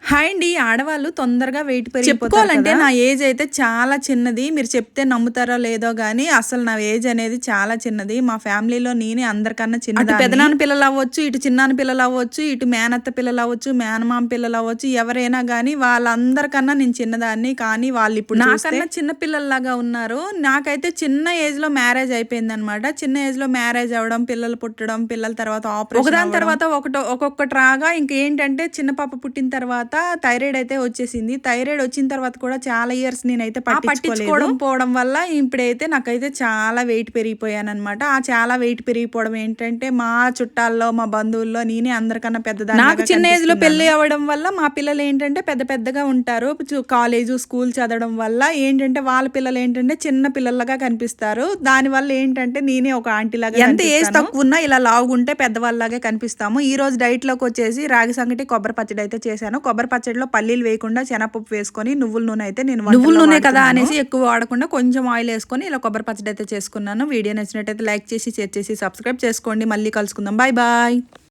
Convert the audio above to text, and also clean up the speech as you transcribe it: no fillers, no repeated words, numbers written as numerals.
Hi అండి. ఆడవాళ్ళు తొందరగా వెయిట్ చెప్పుకోవాలంటే నా ఏజ్ అయితే చాలా చిన్నది. మీరు చెప్తే నమ్ముతారో లేదో గానీ అసలు నా ఏజ్ అనేది చాలా చిన్నది. మా ఫ్యామిలీలో నేనే అందరికన్నా చిన్నదాన్ని. అటు పెదనాన్న పిల్లలు అవ్వచ్చు, ఇటు చిన్నాన్న పిల్లలు అవ్వచ్చు, ఇటు మేనత్త పిల్లలు అవ్వచ్చు, మేనమామ పిల్లలు అవ్వచ్చు, ఎవరైనా గానీ వాళ్ళందరికన్నా నేను చిన్నదాన్ని. కానీ వాళ్ళు ఇప్పుడు నాకన్నా చిన్న పిల్లల్లాగా ఉన్నారు. నాకైతే చిన్న ఏజ్ లో మ్యారేజ్ అయిపోయిందనమాట. చిన్న ఏజ్ లో మ్యారేజ్ అవ్వడం, పిల్లలు పుట్టడం, పిల్లల తర్వాత ఆపరేషన్ ఒకదాని తర్వాత ఒక్కొక్కటి రాగా ఇంకేంటంటే చిన్న పాప పుట్టిన తర్వాత థైరాయిడ్ అయితే వచ్చేసింది. థైరాయిడ్ వచ్చిన తర్వాత కూడా చాలా ఇయర్స్ నేనైతే పట్టించుకోవడం పోవడం వల్ల ఇప్పుడైతే నాకైతే చాలా వెయిట్ పెరిగిపోయాను అనమాట. ఆ చాలా వెయిట్ పెరిగిపోవడం ఏంటంటే మా చుట్టాల్లో మా బంధువుల్లో నేనే అందరికన్నా పెద్దదాన్ని. నాకు చిన్న ఏజ్ లో పెళ్లి అవ్వడం వల్ల మా పిల్లలు ఏంటంటే పెద్ద పెద్దగా ఉంటారు. కాలేజు స్కూల్ చదవడం వల్ల ఏంటంటే వాళ్ళ పిల్లలు ఏంటంటే చిన్న పిల్లలుగా కనిపిస్తారు. దాని వల్ల ఏంటంటే నేనే ఒక ఆంటీ లాగా ఎంత ఏజ్ తక్కువ ఉన్నా ఇలా లావుగుంటే పెద్దవాళ్ళలాగే కనిపిస్తాము. ఈ రోజు డైట్ లోకి వచ్చేసి రాగి సంగటి కొబ్బరి పచ్చడి అయితే చేశాను. కొబ్బరి పచ్చడిలో పల్లీలు వేయకుండా శనగపప్పు వేసుకొని నువ్వుల నూనె అయితే నేను నువ్వుల నూనె కదా అనేసి ఎక్కువ వాడకుండా కొంచెం ఆయిల్ వేసుకొని ఇలా కొబ్బరి పచ్చడి అయితే చేసుకున్నాను. వీడియో నచ్చినట్టయితే లైక్ చేసి షేర్ చేసి సబ్స్క్రైబ్ చేసుకోండి. మళ్ళీ కలుసుకుందాం. Bye bye.